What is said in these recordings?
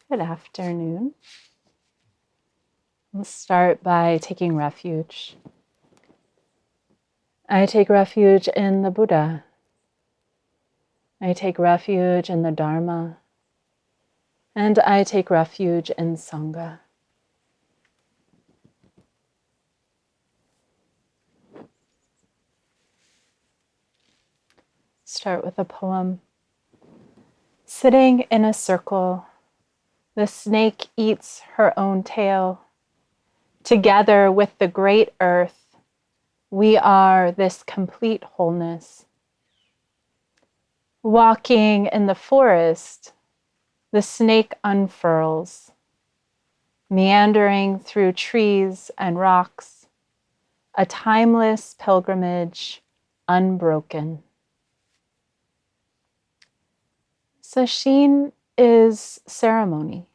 Good afternoon. We'll start by taking refuge. I take refuge in the Buddha. I take refuge in the Dharma. And I take refuge in Sangha. Start with a poem. Sitting in a circle, the snake eats her own tail. Together with the great earth, we are this complete wholeness. Walking in the forest, the snake unfurls, meandering through trees and rocks, a timeless pilgrimage, unbroken. Sesshin is ceremony.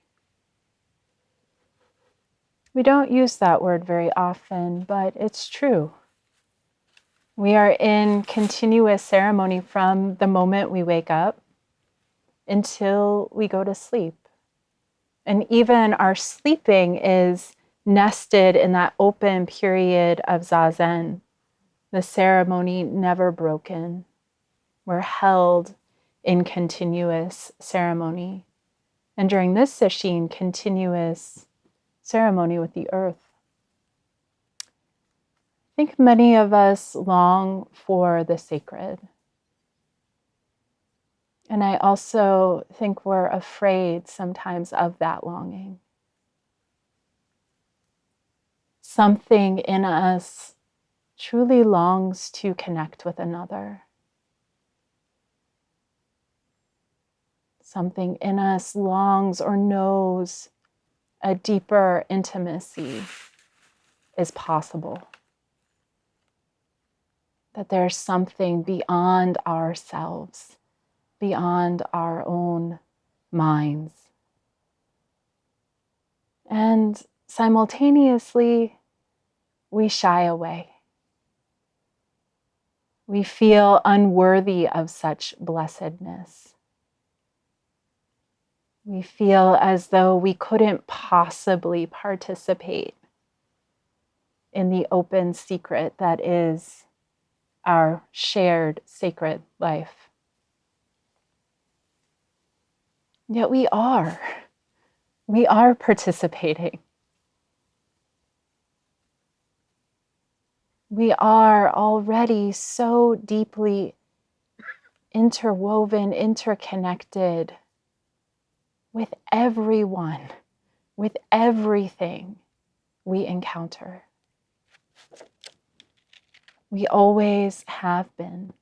We don't use that word very often, but it's true. We are in continuous ceremony from the moment we wake up until we go to sleep. And even our sleeping is nested in that open period of Zazen, the ceremony never broken. We're held in continuous ceremony. And during this sesshin, continuous ceremony with the earth. I think many of us long for the sacred. And I also think we're afraid sometimes of that longing. Something in us truly longs to connect with another. Something in us longs or knows a deeper intimacy is possible. That there's something beyond ourselves, beyond our own minds. And simultaneously, we shy away. We feel unworthy of such blessedness. We feel as though we couldn't possibly participate in the open secret that is our shared sacred life. Yet we are participating. We are already so deeply interwoven, interconnected with everyone, with everything we encounter. We always have been.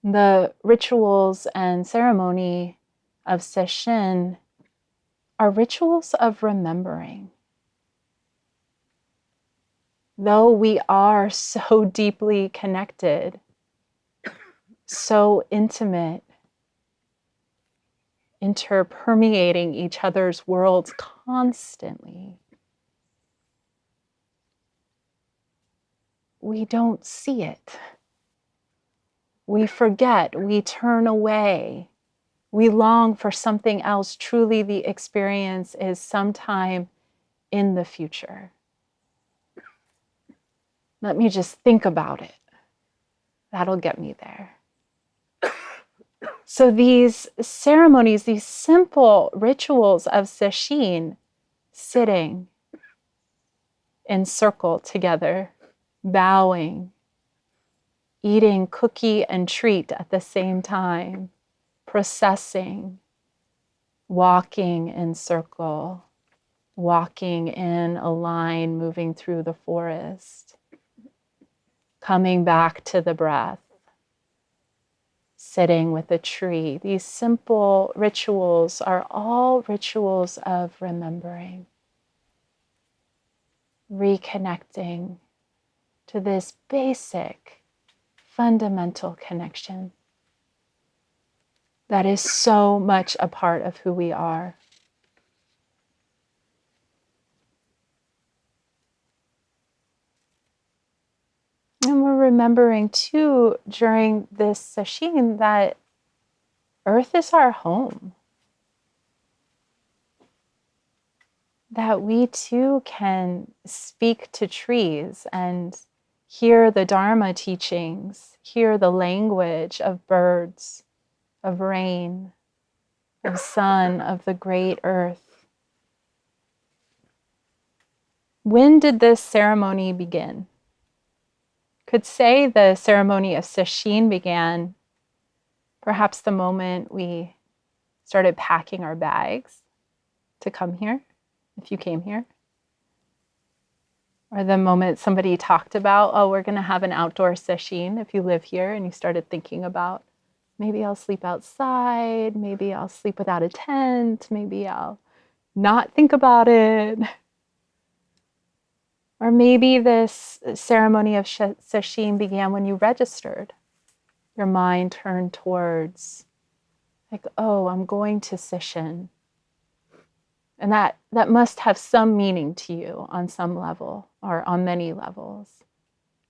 The rituals and ceremony of Sesshin are rituals of remembering. Though we are so deeply connected, so intimate, interpermeating each other's worlds constantly, we don't see it. We forget, we turn away, we long for something else. Truly, the experience is sometime in the future. Let me just think about it. That'll get me there. So these ceremonies, these simple rituals of Sesshin, sitting in circle together, bowing, eating cookie and treat at the same time, processing, walking in circle, walking in a line, moving through the forest, coming back to the breath, sitting with a tree. These simple rituals are all rituals of remembering, reconnecting to this basic, fundamental connection that is so much a part of who we are. And we're remembering too during this sesshin that earth is our home. that we too can speak to trees and hear the Dharma teachings, hear the language of birds, of rain, of sun, of the great earth. When did this ceremony begin? Could say the ceremony of Sesshin began perhaps the moment we started packing our bags to come here, if you came here. Or the moment somebody talked about, oh, we're going to have an outdoor sesshin if you live here, and you started thinking about, maybe I'll sleep outside, maybe I'll sleep without a tent, maybe I'll not think about it. Or maybe this ceremony of sesshin began when you registered. Your mind turned towards, like, oh, I'm going to sesshin. And that must have some meaning to you on some level or on many levels.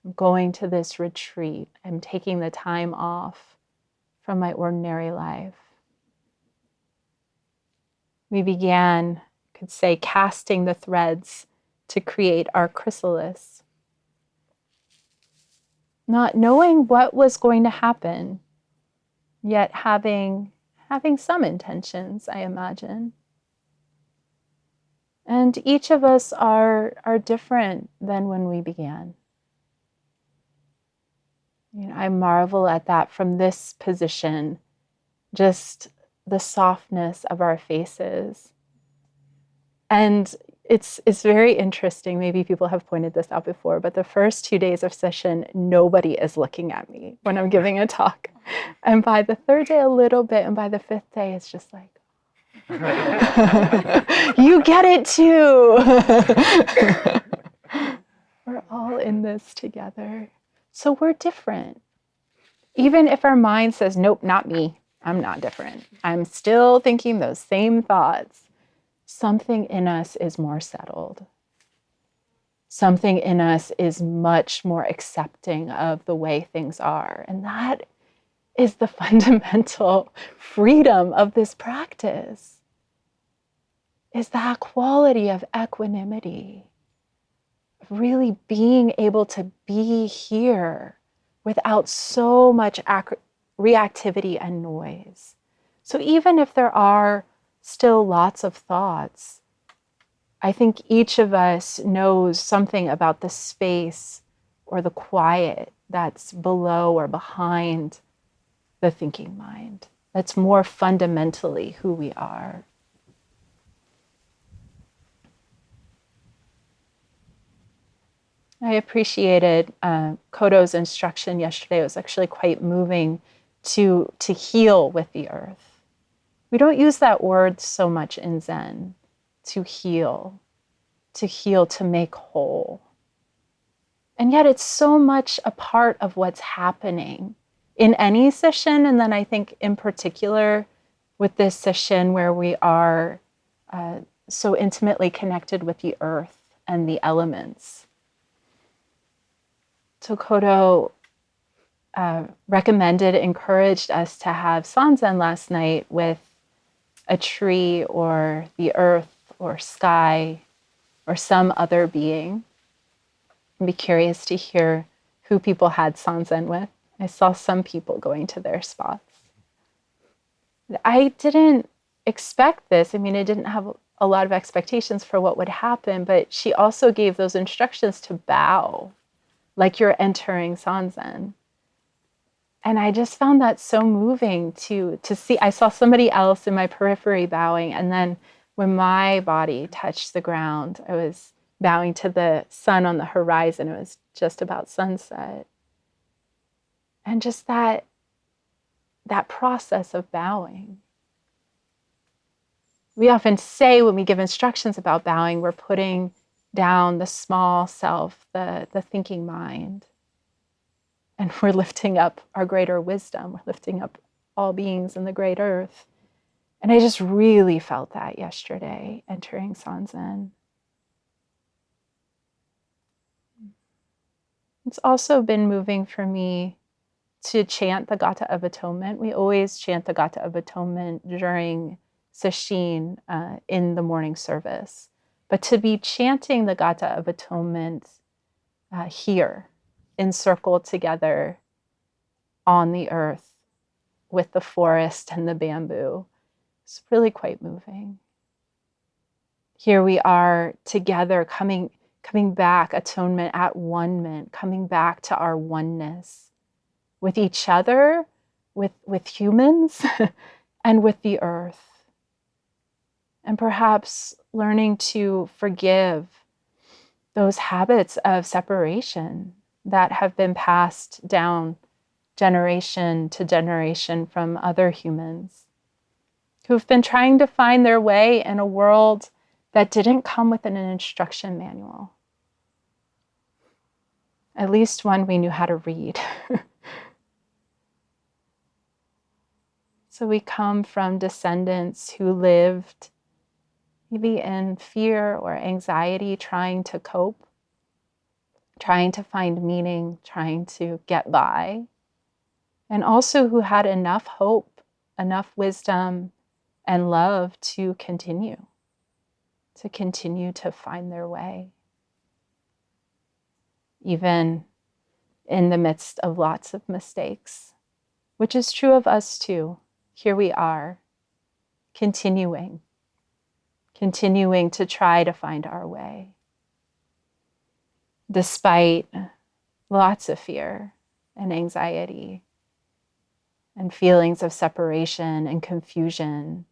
I'm going to this retreat. I'm taking the time off from my ordinary life. We began, could say, casting the threads to create our chrysalis, not knowing what was going to happen, yet having some intentions, I imagine. And each of us are different than when we began. You know, I marvel at that from this position, just the softness of our faces. And it's very interesting. Maybe people have pointed this out before, but the first 2 days of session, nobody is looking at me when I'm giving a talk. And by the third day, a little bit. And by the fifth day, it's just like, you get it too. We're all in this together. So we're different. Even if our mind says, nope, not me, I'm not different. I'm still thinking those same thoughts. Something in us is more settled. Something in us is much more accepting of the way things are. And that is the fundamental freedom of this practice, is that quality of equanimity, of really being able to be here without so much reactivity and noise. So even if there are still lots of thoughts, I think each of us knows something about the space or the quiet that's below or behind the thinking mind. That's more fundamentally who we are. I appreciated Kodo's instruction yesterday. It was actually quite moving to heal with the earth. We don't use that word so much in Zen, to heal, to make whole. And yet it's so much a part of what's happening in any session, and then I think in particular with this session where we are so intimately connected with the earth and the elements. So Kodo encouraged us to have Sanzen last night with a tree or the earth or sky or some other being. I'd be curious to hear who people had Sanzen with. I saw some people going to their spots. I didn't expect this. I mean, I didn't have a lot of expectations for what would happen, but she also gave those instructions to bow like you're entering Sanzen. And I just found that so moving to see. I saw somebody else in my periphery bowing, and then when my body touched the ground, I was bowing to the sun on the horizon. It was just about sunset. And just that process of bowing. We often say when we give instructions about bowing, we're putting down the small self, the thinking mind. And we're lifting up our greater wisdom. We're lifting up all beings in the great earth. And I just really felt that yesterday entering Sanzen. It's also been moving for me to chant the Gata of Atonement. We always chant the Gata of Atonement during Sesshin in the morning service. but to be chanting the Gata of Atonement here, encircled together on the earth with the forest and the bamboo. It's really quite moving. Here we are together, coming back, atonement at one-ment, coming back to our oneness with each other, with humans, and with the earth. And perhaps learning to forgive those habits of separation that have been passed down generation to generation from other humans who've been trying to find their way in a world that didn't come with an instruction manual. At least one we knew how to read. So we come from descendants who lived maybe in fear or anxiety, trying to cope, trying to find meaning, trying to get by, and also who had enough hope, enough wisdom, and love to continue to find their way, even in the midst of lots of mistakes, which is true of us too. Here we are, continuing to try to find our way, despite lots of fear and anxiety and feelings of separation and confusion.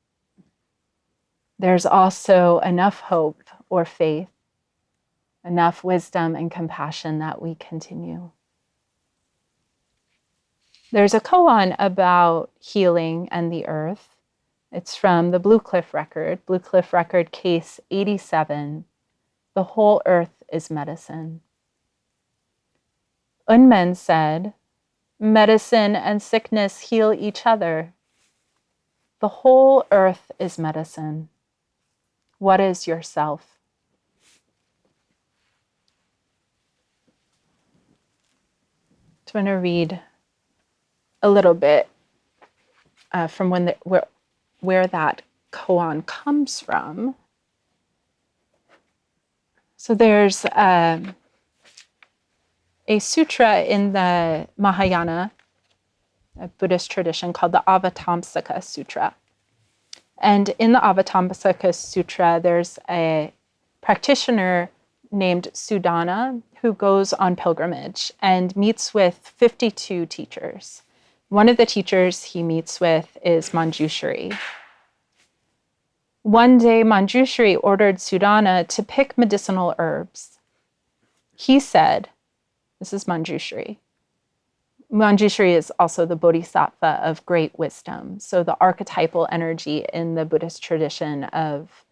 There's also enough hope or faith, enough wisdom and compassion that we continue. There's a koan about healing and the earth. It's from the Blue Cliff Record, case 87. The whole earth is medicine. Unmen said, medicine and sickness heal each other. The whole earth is medicine. What is yourself? So I'm going to read a little bit from where that koan comes from. So there's a sutra in the Mahayana, a Buddhist tradition, called the Avatamsaka Sutra. And in the Avatamsaka Sutra, there's a practitioner named Sudana who goes on pilgrimage and meets with 52 teachers. One of the teachers he meets with is Manjushri. One day, Manjushri ordered Sudana to pick medicinal herbs. He said, this is Manjushri. Manjushri is also the bodhisattva of great wisdom, so the archetypal energy in the Buddhist tradition of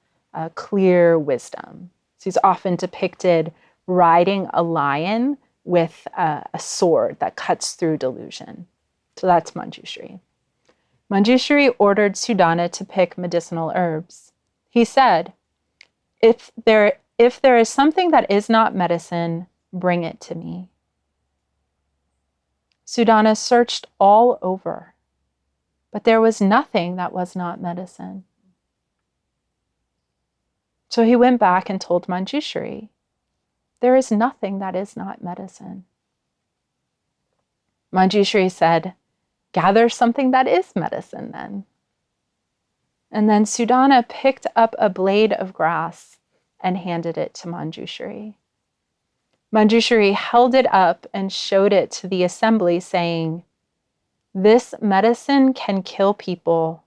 clear wisdom. So he's often depicted riding a lion with a sword that cuts through delusion. So that's Manjushri. Manjushri ordered Sudana to pick medicinal herbs. He said, if there is something that is not medicine, bring it to me. Sudana searched all over, but there was nothing that was not medicine. So he went back and told Manjushri, there is nothing that is not medicine. Manjushri said, gather something that is medicine then. And then Sudana picked up a blade of grass and handed it to Manjushri. Manjushri held it up and showed it to the assembly, saying, this medicine can kill people,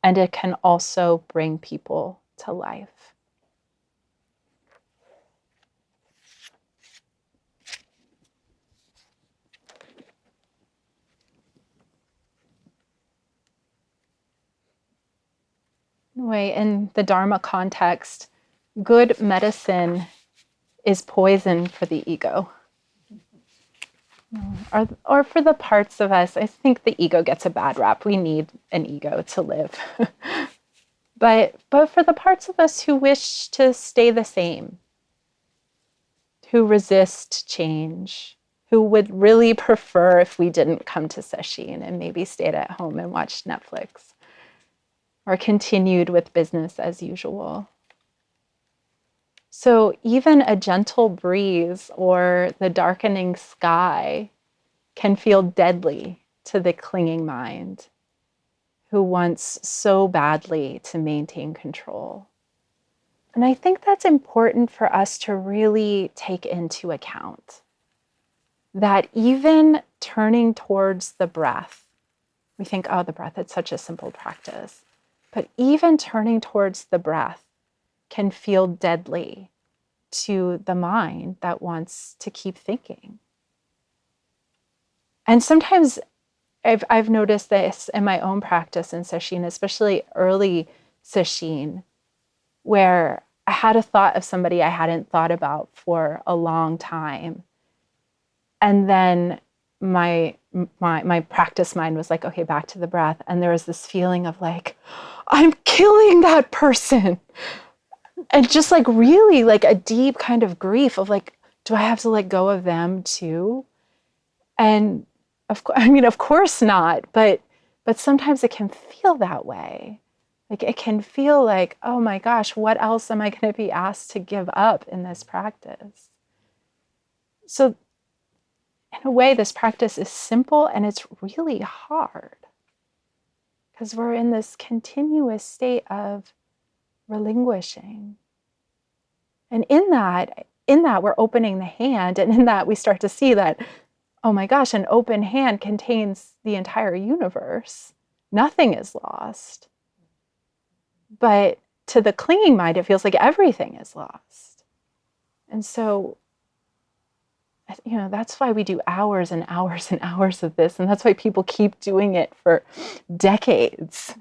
and it can also bring people to life. Anyway, in the Dharma context, good medicine is poison for the ego. Or for the parts of us, I think the ego gets a bad rap. We need an ego to live. But for the parts of us who wish to stay the same, who resist change, who would really prefer if we didn't come to Sesshin and maybe stayed at home and watched Netflix, or continued with business as usual. So even a gentle breeze or the darkening sky can feel deadly to the clinging mind who wants so badly to maintain control. And I think that's important for us to really take into account, that even turning towards the breath, we think, oh, the breath, it's such a simple practice. But even turning towards the breath can feel deadly to the mind that wants to keep thinking. And sometimes I've noticed this in my own practice in Sesshin, especially early Sesshin, where I had a thought of somebody I hadn't thought about for a long time. And then my practice mind was like, okay, back to the breath. And there was this feeling of like, I'm killing that person. And just like really like a deep kind of grief of like, do I have to let go of them too? And of course not, but sometimes it can feel that way. Like it can feel like, oh my gosh, what else am I going to be asked to give up in this practice? So in a way, this practice is simple and it's really hard because we're in this continuous state of relinquishing. And in that, we're opening the hand, and in that we start to see that, oh my gosh, an open hand contains the entire universe. Nothing is lost. But to the clinging mind, it feels like everything is lost. And so, that's why we do hours and hours and hours of this. And that's why people keep doing it for decades.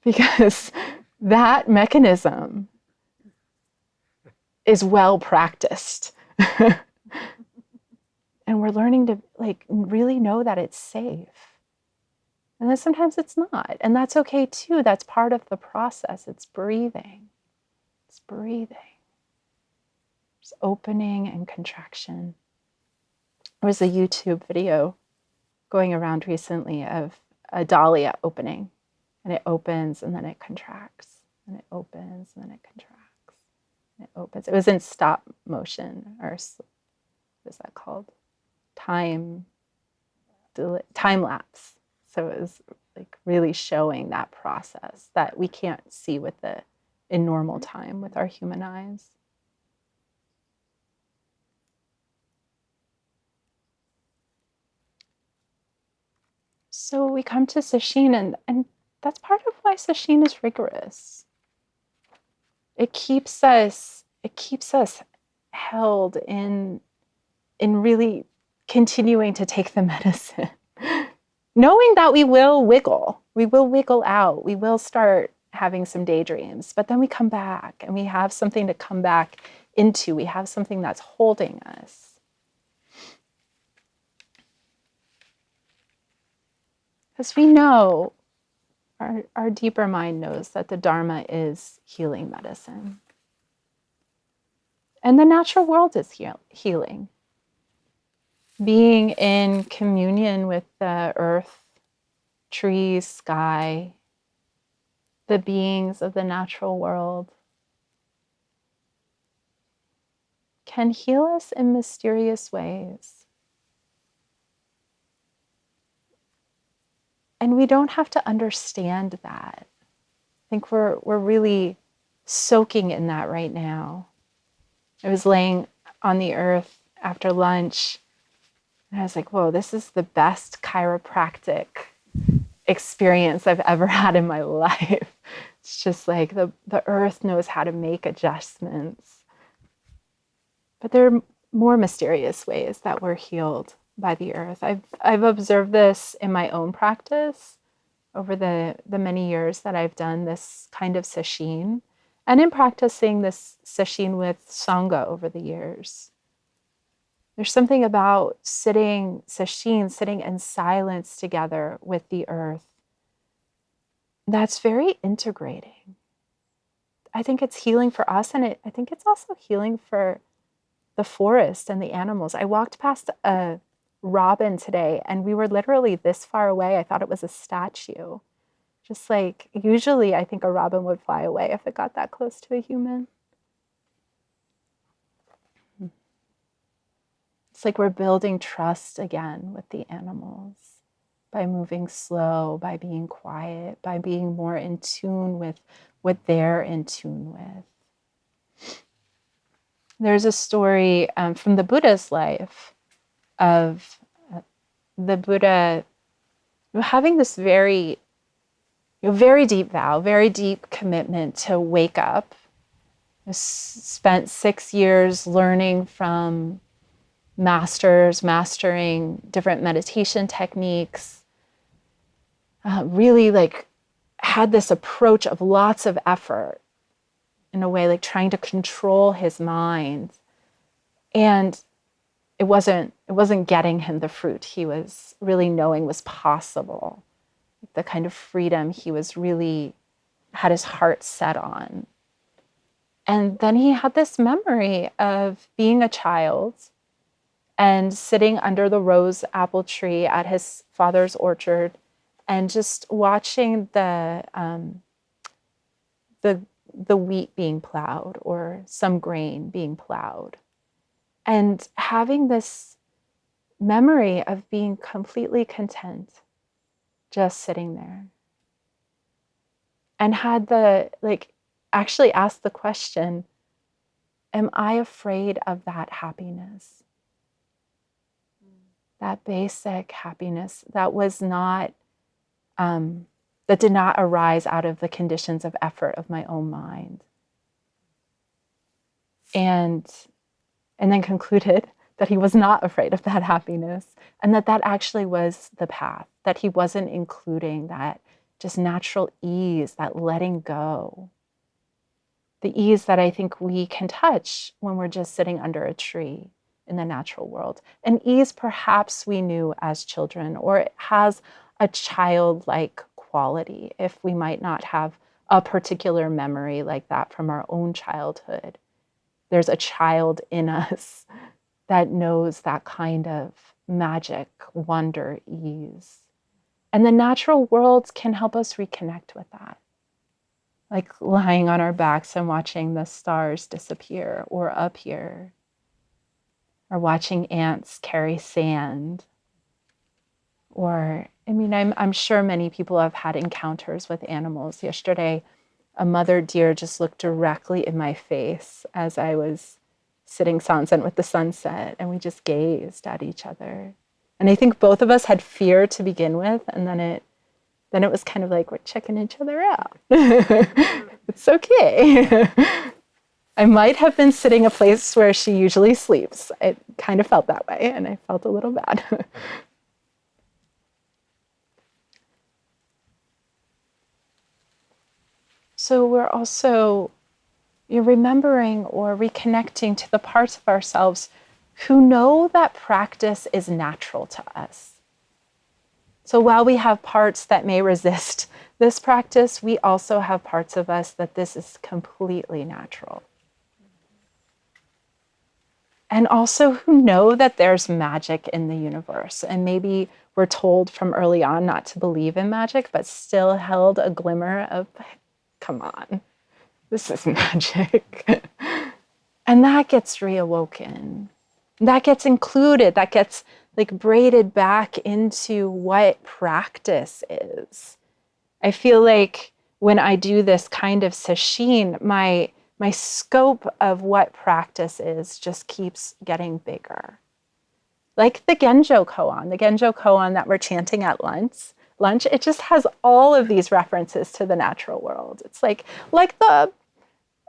Because that mechanism is well practiced. And we're learning to like really know that it's safe. And then sometimes it's not. And that's okay too. That's part of the process. It's breathing. It's breathing. It's opening and contraction. There was a YouTube video going around recently of a dahlia opening. And it opens and then it contracts. And it opens and then it contracts. And it opens. It was in stop motion, or what is that called? Time lapse. So it was like really showing that process that we can't see in normal time with our human eyes. So we come to Sesshin, and that's part of why Sesshin is rigorous. It keeps us held in really continuing to take the medicine. Knowing that we will wiggle out, we will start having some daydreams, but then we come back and we have something to come back into. We have something that's holding us. Because we know, our deeper mind knows that the Dharma is healing medicine. And the natural world is healing. Being in communion with the earth, trees, sky, the beings of the natural world can heal us in mysterious ways. And we don't have to understand that. I think we're really soaking in that right now. I was laying on the earth after lunch, and I was like, whoa, this is the best chiropractic experience I've ever had in my life. It's just like the earth knows how to make adjustments. But there are more mysterious ways that we're healed by the earth. I've observed this in my own practice over the many years that I've done this kind of Sesshin, and in practicing this Sesshin with Sangha over the years. There's something about sitting in silence together with the earth that's very integrating. I think it's healing for us, and I think it's also healing for the forest and the animals. I walked past a robin today, and we were literally this far away. I thought it was a statue. Just like, usually I think a robin would fly away if it got that close to a human. It's like we're building trust again with the animals by moving slow, by being quiet, by being more in tune with what they're in tune with. There's a story from the Buddha's life of the Buddha having this very deep vow, very deep commitment to wake up. Spent 6 years learning from masters, mastering different meditation techniques, really like had this approach of lots of effort in a way, like trying to control his mind. And it wasn't getting him the fruit he was really knowing was possible, the kind of freedom he was really had his heart set on. And then he had this memory of being a child and sitting under the rose apple tree at his father's orchard and just watching the wheat being plowed or some grain being plowed, and having this memory of being completely content just sitting there. And had actually asked the question, am I afraid of that happiness? That basic happiness that was not, that did not arise out of the conditions of effort of my own mind. And then concluded that he was not afraid of that happiness, and that actually was the path, that he wasn't including that just natural ease, that letting go. The ease that I think we can touch when we're just sitting under a tree in the natural world. An ease perhaps we knew as children, or it has a childlike quality if we might not have a particular memory like that from our own childhood. There's a child in us that knows that kind of magic, wonder, ease. And the natural world can help us reconnect with that. Like lying on our backs and watching the stars disappear, or up here, or watching ants carry sand. Or, I mean, I'm sure many people have had encounters with animals. Yesterday, a mother deer just looked directly in my face as I was sitting sanzen with the sunset, and we just gazed at each other. And I think both of us had fear to begin with, and then it was kind of like we're checking each other out. It's okay. I might have been sitting a place where she usually sleeps. It kind of felt that way, and I felt a little bad. So we're also remembering or reconnecting to the parts of ourselves who know that practice is natural to us. So while we have parts that may resist this practice, we also have parts of us that this is completely natural. And also who know that there's magic in the universe. And maybe we're told from early on not to believe in magic, but still held a glimmer of, come on, this is magic. And that gets reawoken. That gets included. That gets like braided back into what practice is. I feel like when I do this kind of sesshin, my scope of what practice is just keeps getting bigger. Like the Genjo koan that we're chanting at lunch, it just has all of these references to the natural world. It's like the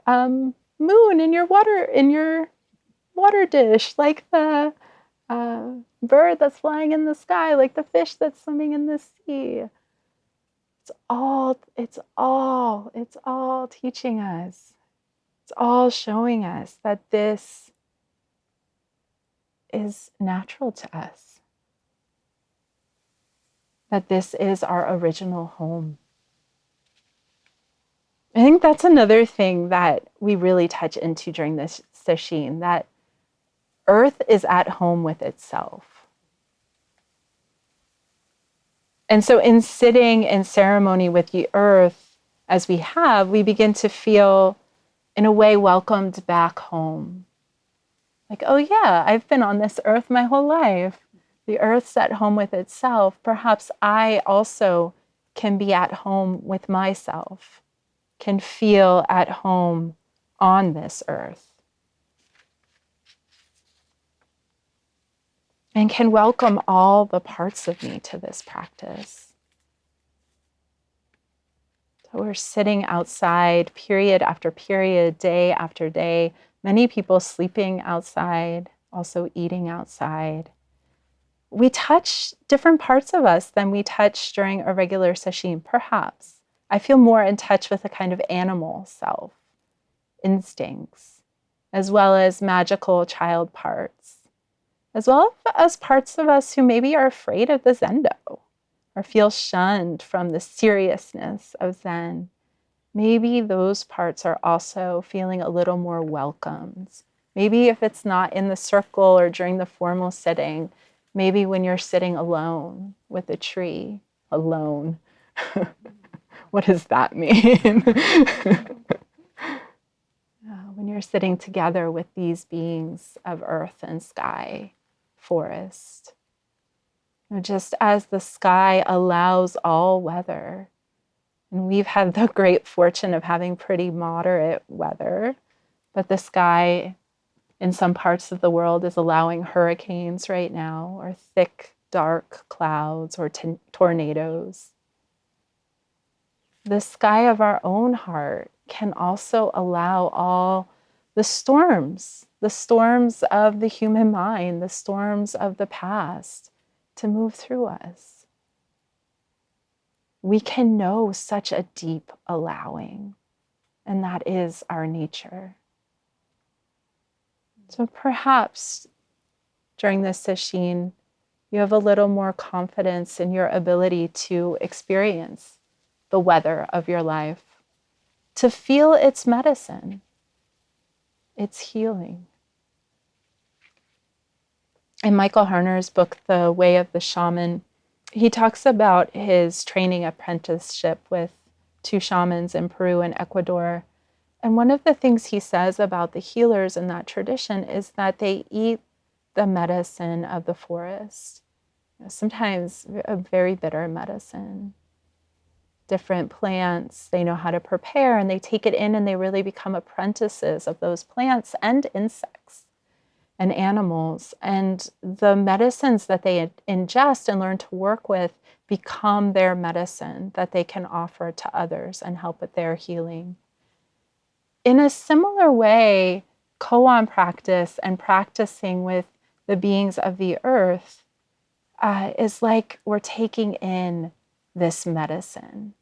moon in your water dish, like the bird that's flying in the sky, like the fish that's swimming in the sea. It's all teaching us. It's all showing us that this is natural to us. That this is our original home. I think that's another thing that we really touch into during this sesshin, that Earth is at home with itself. And so in sitting in ceremony with the earth, as we have, we begin to feel, in a way, welcomed back home. Like, oh yeah, I've been on this earth my whole life. The earth's at home with itself. Perhaps I also can be at home with myself, can feel at home on this earth, and can welcome all the parts of me to this practice. So we're sitting outside period after period, day after day, many people sleeping outside, also eating outside. We touch different parts of us than we touch during a regular sesshin, perhaps. I feel more in touch with a kind of animal self, instincts, as well as magical child parts, as well as parts of us who maybe are afraid of the Zendo or feel shunned from the seriousness of Zen. Maybe those parts are also feeling a little more welcomed. Maybe if it's not in the circle or during the formal sitting, maybe when you're sitting alone with a tree, alone. What does that mean? When you're sitting together with these beings of earth and sky, forest. Just as the sky allows all weather, and we've had the great fortune of having pretty moderate weather, but the sky in some parts of the world is allowing hurricanes right now, or thick, dark clouds, or tornadoes. The sky of our own heart can also allow all the storms of the human mind, the storms of the past, to move through us. We can know such a deep allowing, and that is our nature. So perhaps during this sesshin, you have a little more confidence in your ability to experience the weather of your life, to feel its medicine, its healing. In Michael Harner's book, The Way of the Shaman, he talks about his training apprenticeship with two shamans in Peru and Ecuador. And one of the things he says about the healers in that tradition is that they eat the medicine of the forest, sometimes a very bitter medicine. Different plants they know how to prepare, and they take it in and they really become apprentices of those plants and insects and animals. And the medicines that they ingest and learn to work with become their medicine that they can offer to others and help with their healing. In a similar way, koan practice and practicing with the beings of the earth is like we're taking in this medicine.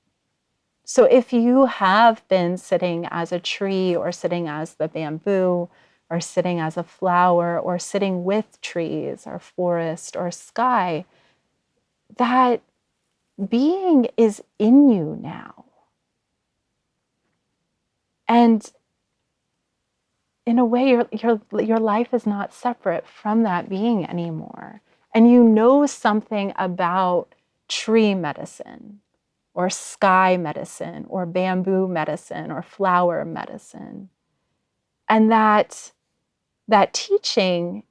So if you have been sitting as a tree or sitting as the bamboo or sitting as a flower or sitting with trees or forest or sky, that being is in you now. And in a way, your life is not separate from that being anymore. And you know something about tree medicine or sky medicine or bamboo medicine or flower medicine. And that teaching,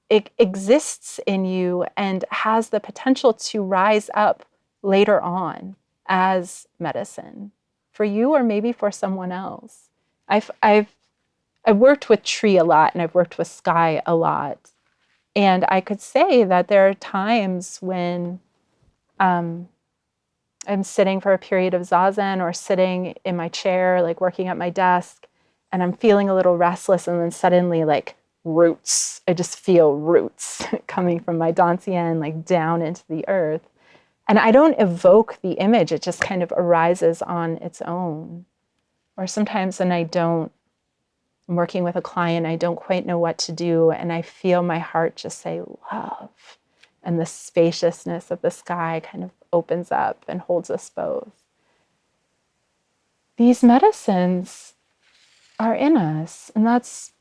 it exists in you and has the potential to rise up later on as medicine for you or maybe for someone else. I've worked with tree a lot and I've worked with sky a lot. And I could say that there are times when I'm sitting for a period of zazen or sitting in my chair, like working at my desk, and I'm feeling a little restless, and then suddenly like roots, I just feel roots coming from my dantian, like down into the earth. And I don't evoke the image, it just kind of arises on its own. Or sometimes when I'm working with a client, I don't quite know what to do, and I feel my heart just say love. And the spaciousness of the sky kind of opens up and holds us both. These medicines are in us, and that's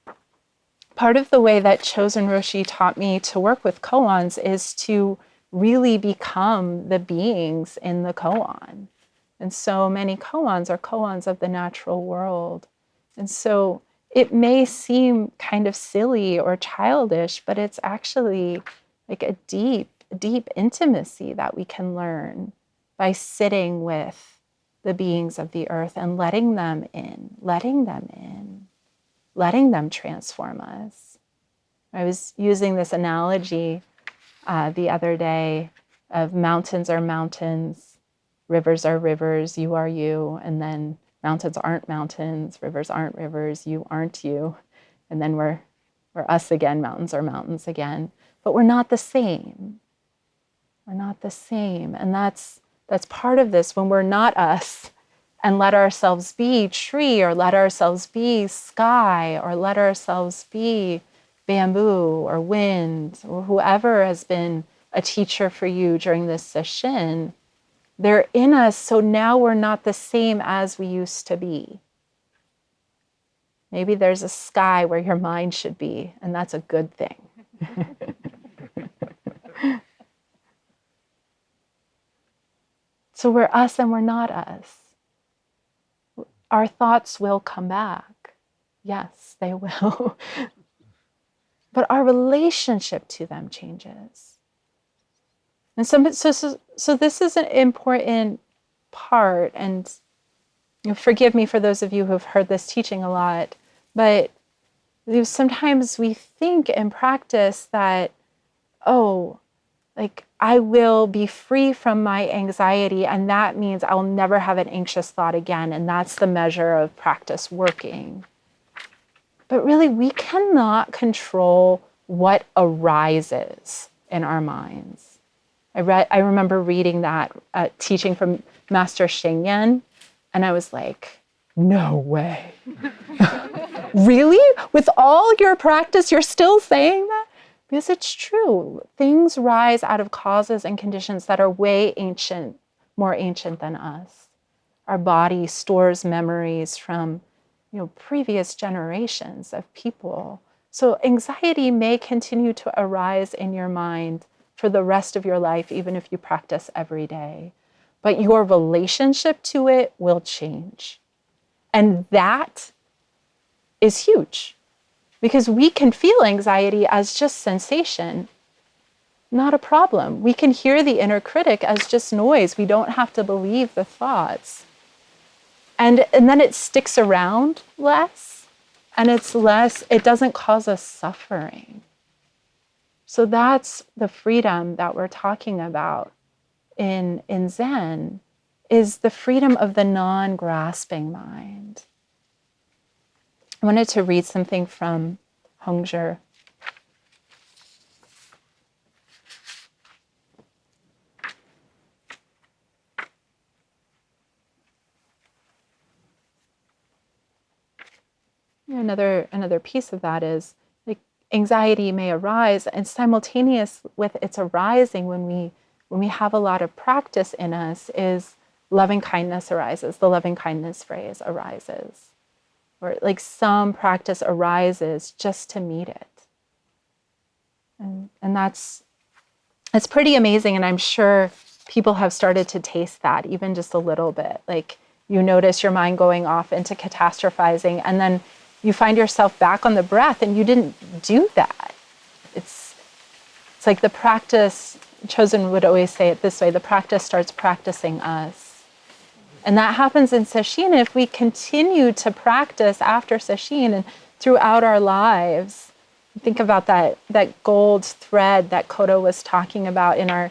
part of the way that Chosen Roshi taught me to work with koans is to really become the beings in the koan. And so many koans are koans of the natural world. And so it may seem kind of silly or childish, but it's actually like a deep, deep intimacy that we can learn by sitting with the beings of the earth and letting them in, letting them transform us. I was using this analogy the other day of mountains are mountains, rivers are rivers, you are you, and then mountains aren't mountains, rivers aren't rivers, you aren't you, and then we're us again, mountains are mountains again, but we're not the same. We're not the same, and that's part of this. When we're not us, and let ourselves be tree, or let ourselves be sky, or let ourselves be bamboo or wind, or whoever has been a teacher for you during this session, they're in us, so now we're not the same as we used to be. Maybe there's a sky where your mind should be, and that's a good thing. So we're us and we're not us. Our thoughts will come back. Yes, they will. But our relationship to them changes. And so this is an important part, and forgive me for those of you who have heard this teaching a lot, but sometimes we think and practice that, like I will be free from my anxiety, and that means I'll never have an anxious thought again, and that's the measure of practice working. But really, we cannot control what arises in our minds. I remember reading that teaching from Master Shengyan, and I was like, no way. Really? With all your practice, you're still saying that? Because it's true. Things rise out of causes and conditions that are way ancient, more ancient than us. Our body stores memories from previous generations of people. So anxiety may continue to arise in your mind for the rest of your life, even if you practice every day. But your relationship to it will change. And that is huge, because we can feel anxiety as just sensation, not a problem. We can hear the inner critic as just noise. We don't have to believe the thoughts. And then it sticks around less, and it doesn't cause us suffering. So that's the freedom that we're talking about in Zen, is the freedom of the non-grasping mind. I wanted to read something from Hongzhi. Another piece of that is, like, anxiety may arise, and simultaneous with its arising, when we have a lot of practice in us, is loving kindness arises. The loving kindness phrase arises, or like some practice arises just to meet it, and that's pretty amazing. And I'm sure people have started to taste that, even just a little bit. Like, you notice your mind going off into catastrophizing, and then you find yourself back on the breath, and you didn't do that. It's like the practice, Chosen would always say it this way, the practice starts practicing us. And that happens in Sesshin. If we continue to practice after Sesshin and throughout our lives, think about that gold thread that Kodo was talking about in our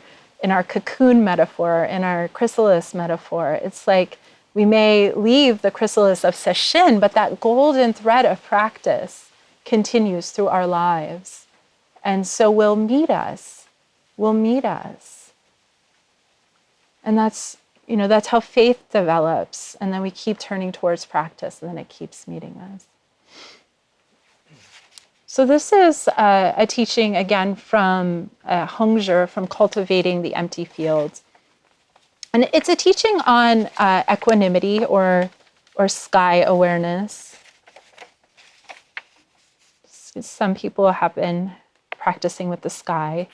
cocoon metaphor, in our chrysalis metaphor. It's like, we may leave the chrysalis of Sesshin, but that golden thread of practice continues through our lives. And so will meet us. And that's how faith develops. And then we keep turning towards practice, and then it keeps meeting us. So this is a teaching, again, from Hongzhi, from Cultivating the Empty Fields. And it's a teaching on equanimity or sky awareness. Some people have been practicing with the sky.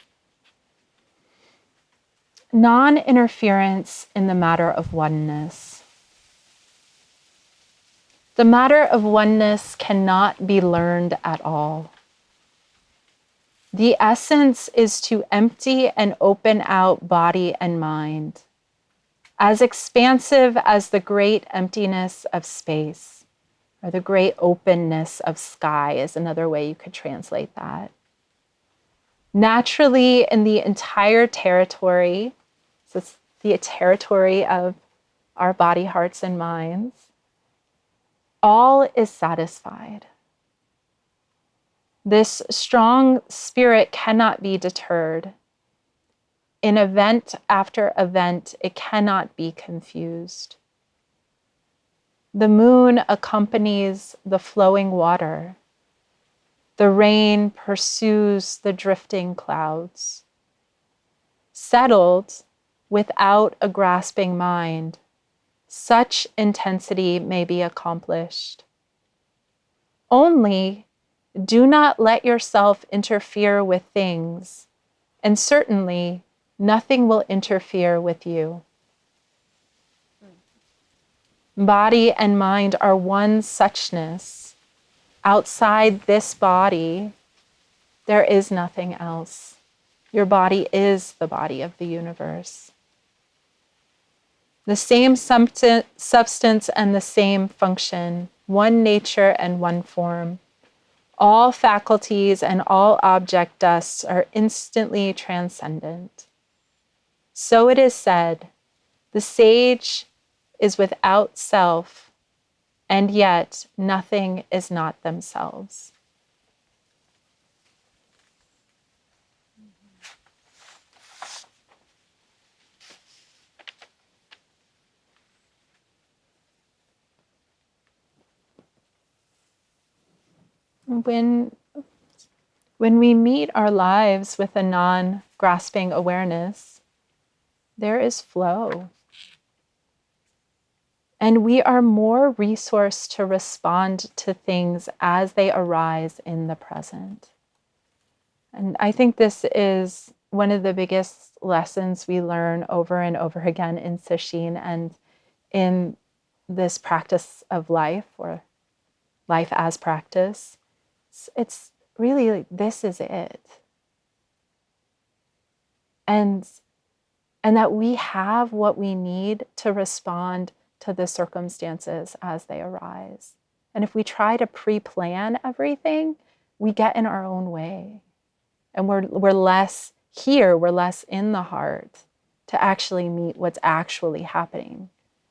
Non-interference in the matter of oneness. The matter of oneness cannot be learned at all. The essence is to empty and open out body and mind, as expansive as the great emptiness of space, or the great openness of sky is another way you could translate that. Naturally, in the entire territory, so it's the territory of our body, hearts, and minds, all is satisfied. This strong spirit cannot be deterred. In event after event, it cannot be confused. The moon accompanies the flowing water. The rain pursues the drifting clouds. Settled, without a grasping mind, such intensity may be accomplished. Only do not let yourself interfere with things, and certainly nothing will interfere with you. Body and mind are one suchness. Outside this body, there is nothing else. Your body is the body of the universe. The same substance and the same function, one nature and one form. All faculties and all object dusts are instantly transcendent. So it is said, the sage is without self, and yet nothing is not themselves. When we meet our lives with a non-grasping awareness, there is flow. And we are more resourced to respond to things as they arise in the present. And I think this is one of the biggest lessons we learn over and over again in Sesshin and in this practice of life, or life as practice. It's really like, this is it. And that we have what we need to respond to the circumstances as they arise. And if we try to pre-plan everything, we get in our own way. And we're less here, we're less in the heart to actually meet what's actually happening.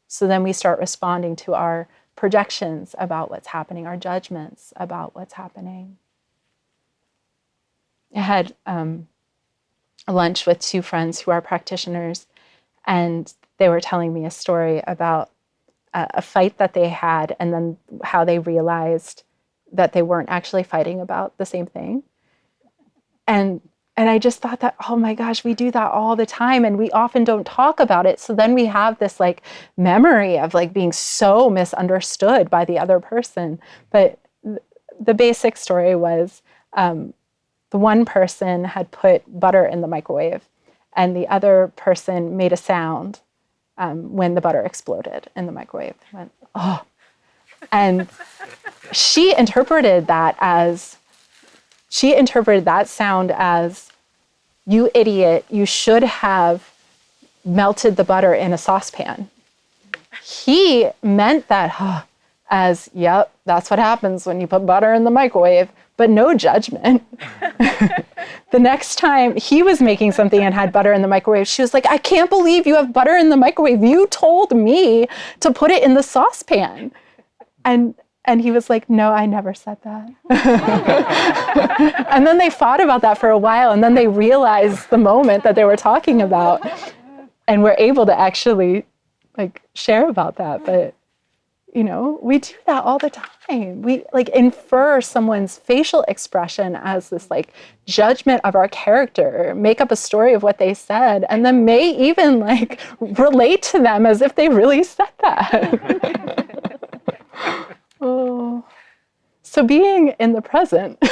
So then we start responding to our projections about what's happening, our judgments about what's happening. I had lunch with two friends who are practitioners, and they were telling me a story about a fight that they had, and then how they realized that they weren't actually fighting about the same thing. And I just thought that, oh my gosh, we do that all the time, and we often don't talk about it. So then we have this like memory of like being so misunderstood by the other person. But the basic story was the one person had put butter in the microwave, and the other person made a sound when the butter exploded in the microwave. It went, oh. And she interpreted that sound as, you idiot, you should have melted the butter in a saucepan. He meant that as, yep, that's what happens when you put butter in the microwave, but no judgment. The next time he was making something and had butter in the microwave, she was like, I can't believe you have butter in the microwave. You told me to put it in the saucepan. And he was like, no, I never said that. And then they fought about that for a while, and then they realized the moment that they were talking about, and were able to actually like share about that. But we do that all the time. We like infer someone's facial expression as this like judgment of our character, make up a story of what they said, and then may even like relate to them as if they really said that. Oh, so being in the present,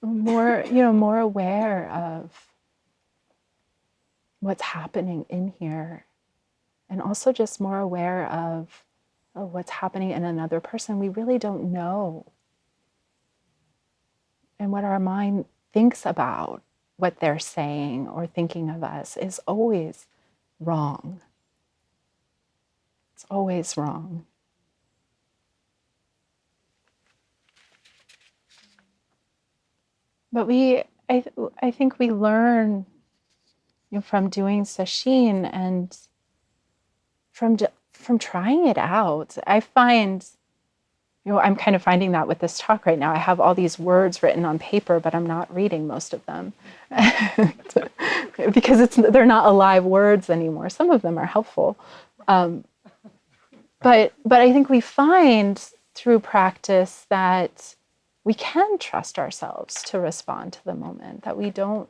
more aware of what's happening in here, and also just more aware of what's happening in another person we really don't know, and what our mind thinks about what they're saying or thinking of us is always wrong. It's always wrong. But I think we learn, from doing sesshin and from trying it out. I find, I'm kind of finding that with this talk right now. I have all these words written on paper, but I'm not reading most of them because they're not alive words anymore. Some of them are helpful, but I think we find through practice that we can trust ourselves to respond to the moment, that we don't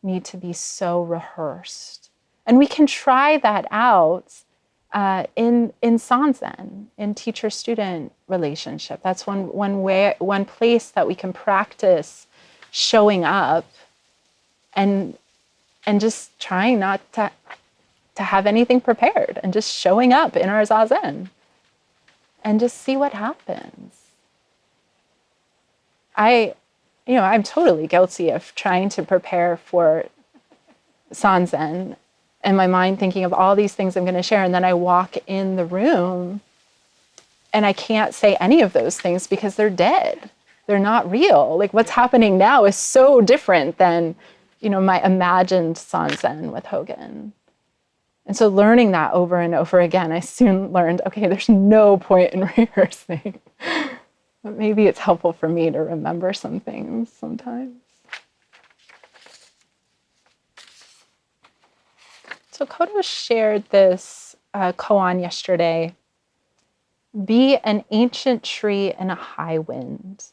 need to be so rehearsed. And we can try that out in sanzen, in teacher-student relationship. That's one place that we can practice showing up and just trying not to have anything prepared, and just showing up in our zazen and just see what happens. I'm totally guilty of trying to prepare for sanzen and my mind thinking of all these things I'm going to share, and then I walk in the room and I can't say any of those things because they're dead. They're not real. Like, what's happening now is so different than, my imagined sanzen with Hogan. And so learning that over and over again, I soon learned, okay, there's no point in rehearsing. But maybe it's helpful for me to remember some things sometimes. So Kodo shared this koan yesterday. Be an ancient tree in a high wind.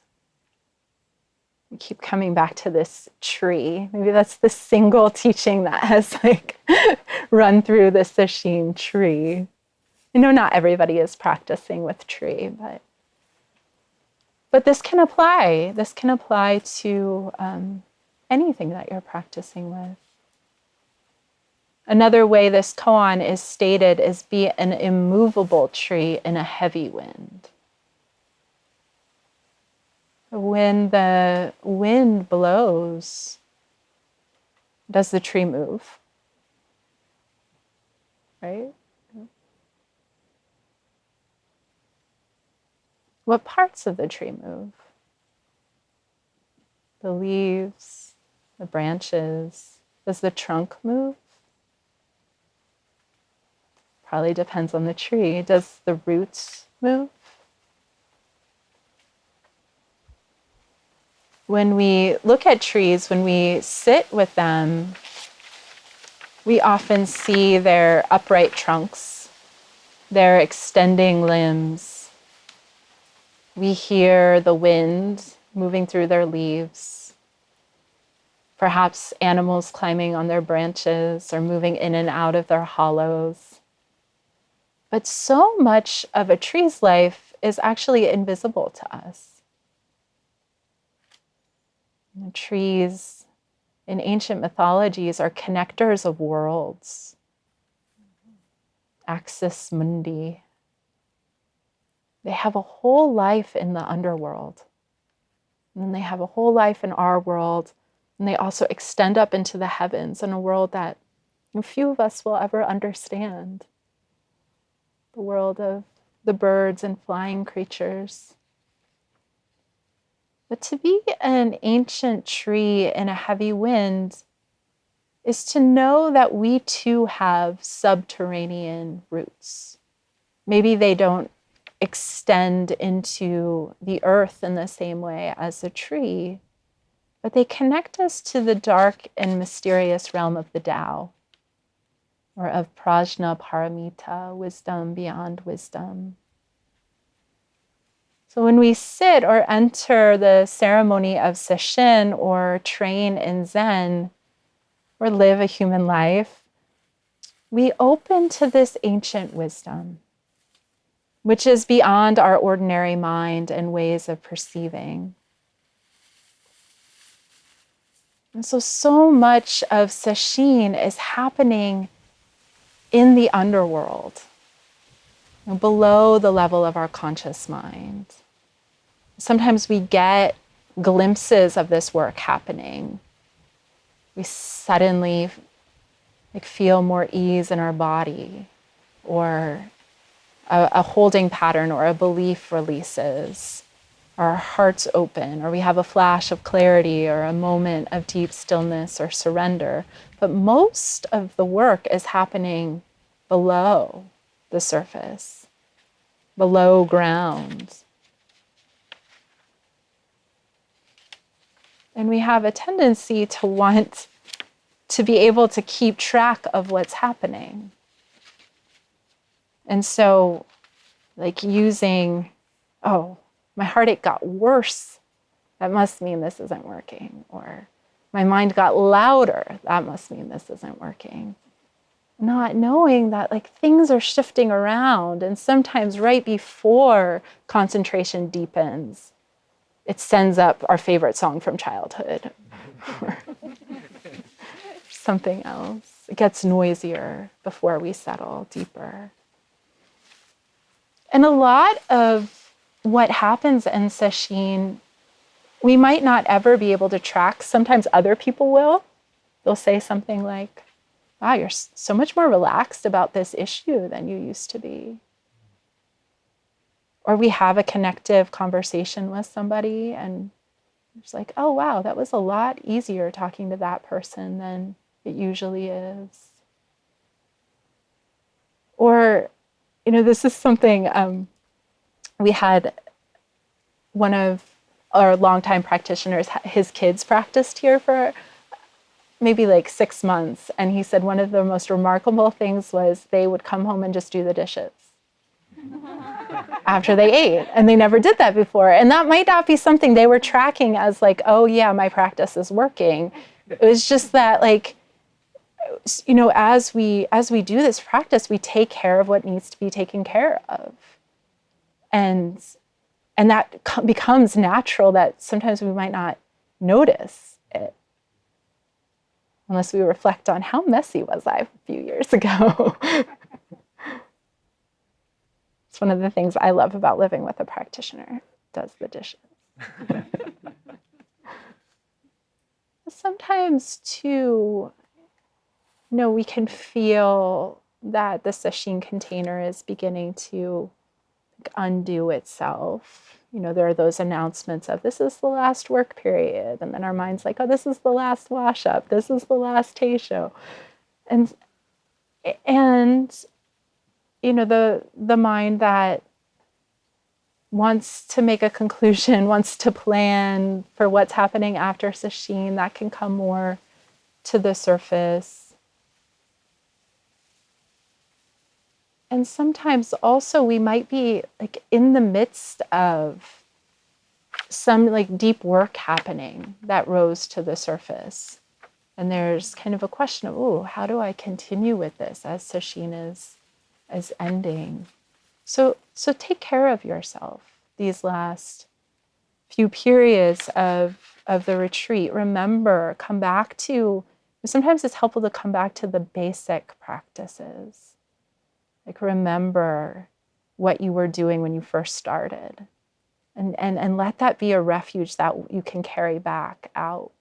We keep coming back to this tree. Maybe that's the single teaching that has run through the Sesshin tree. I know not everybody is practicing with tree, but this can apply. This can apply to anything that you're practicing with. Another way this koan is stated is be an immovable tree in a heavy wind. When the wind blows, does the tree move? Right? What parts of the tree move? The leaves, the branches. Does the trunk move? Probably depends on the tree. Does the roots move? When we look at trees, when we sit with them, we often see their upright trunks, their extending limbs. We hear the wind moving through their leaves. Perhaps animals climbing on their branches or moving in and out of their hollows. But so much of a tree's life is actually invisible to us. And trees in ancient mythologies are connectors of worlds. Axis mundi. They have a whole life in the underworld. And then they have a whole life in our world. And they also extend up into the heavens in a world that few of us will ever understand. The world of the birds and flying creatures. But to be an ancient tree in a heavy wind is to know that we too have subterranean roots. Maybe they don't extend into the earth in the same way as a tree, but they connect us to the dark and mysterious realm of the Tao, or of prajna paramita, wisdom beyond wisdom. So when we sit or enter the ceremony of Sesshin or train in Zen or live a human life, we open to this ancient wisdom, which is beyond our ordinary mind and ways of perceiving. And so much of Sesshin is happening in the underworld, below the level of our conscious mind. Sometimes we get glimpses of this work happening. We suddenly feel more ease in our body, or a holding pattern or a belief releases, or our hearts open, or we have a flash of clarity or a moment of deep stillness or surrender. But most of the work is happening below the surface, below ground. And we have a tendency to want to be able to keep track of what's happening. And so, using, oh, my heartache got worse, that must mean this isn't working. Or my mind got louder, that must mean this isn't working. Not knowing that things are shifting around, and sometimes right before concentration deepens, it sends up our favorite song from childhood or something else. It gets noisier before we settle deeper. And a lot of what happens in Sesshin, we might not ever be able to track. Sometimes other people will. They'll say something like, wow, you're so much more relaxed about this issue than you used to be. Or we have a connective conversation with somebody and it's like, oh, wow, that was a lot easier talking to that person than it usually is. Or, this is something we had one of our longtime practitioners, his kids practiced here for maybe 6 months. And he said one of the most remarkable things was they would come home and just do the dishes after they ate. And they never did that before. And that might not be something they were tracking as oh yeah, my practice is working. It was just that as we do this practice, we take care of what needs to be taken care of. And that becomes natural, that sometimes we might not notice it unless we reflect on how messy was I a few years ago. It's one of the things I love about living with a practitioner, does the dishes. Sometimes too, we can feel that the sesshin container is beginning to undo itself. There are those announcements of this is the last work period, and then our mind's like, oh, this is the last wash up, this is the last teisho. And the mind that wants to make a conclusion, wants to plan for what's happening after sesshin, that can come more to the surface. And sometimes also we might be in the midst of some deep work happening that rose to the surface. And there's kind of a question of, how do I continue with this as sesshin is ending? So take care of yourself these last few periods of the retreat. Remember, come back to, sometimes it's helpful to come back to the basic practices. Remember what you were doing when you first started. And let that be a refuge that you can carry back out.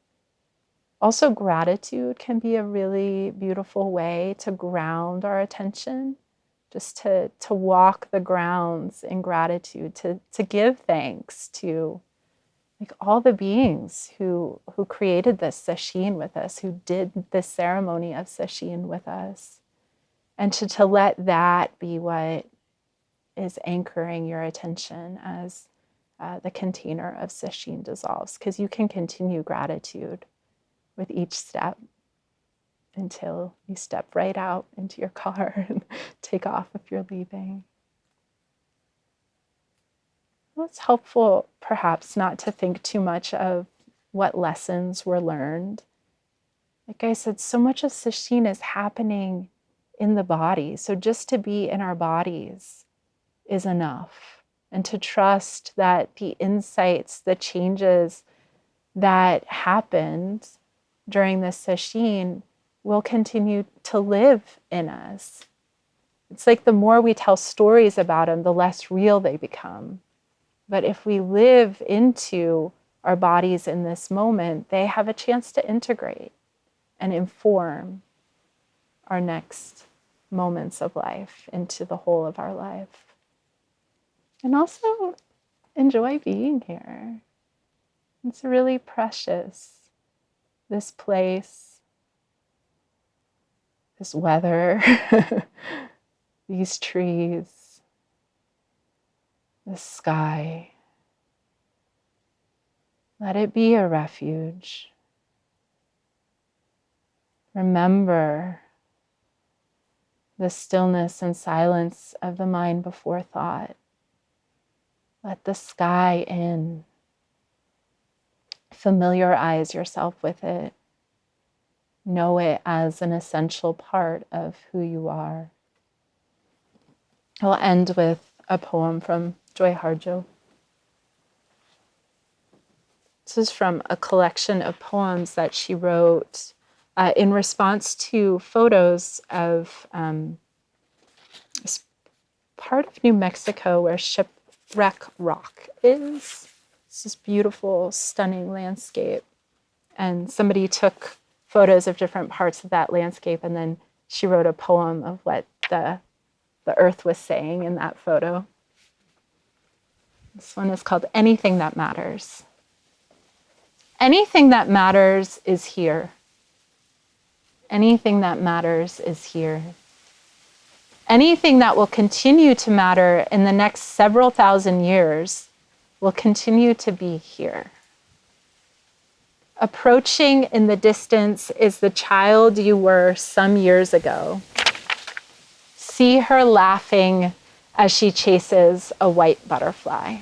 Also, gratitude can be a really beautiful way to ground our attention, just to walk the grounds in gratitude, to give thanks to all the beings who created this sesshin with us, who did this ceremony of sesshin with us. And to let that be what is anchoring your attention as the container of sesshin dissolves, because you can continue gratitude with each step until you step right out into your car and take off if you're leaving. Well, it's helpful perhaps not to think too much of what lessons were learned. Like I said, so much of sesshin is happening in the body. So just to be in our bodies is enough. And to trust that the insights, the changes that happened during this sesshin will continue to live in us It's like the more we tell stories about them, the less real they become. But if we live into our bodies in this moment, they have a chance to integrate and inform our next moments of life into the whole of our life. And also enjoy being here. It's really precious, this place, this weather, these trees, the sky. Let it be a refuge. Remember the stillness and silence of the mind before thought. Let the sky in. Familiarize yourself with it. Know it as an essential part of who you are. I'll end with a poem from Joy Harjo. This is from a collection of poems that she wrote in response to photos of part of New Mexico where Shipwreck Rock is. It's this beautiful, stunning landscape. And somebody took photos of different parts of that landscape, and then she wrote a poem of what the earth was saying in that photo. This one is called Anything That Matters. Anything that matters is here. Anything that matters is here. Anything that will continue to matter in the next several thousand years will continue to be here. Approaching in the distance is the child you were some years ago. See her laughing as she chases a white butterfly.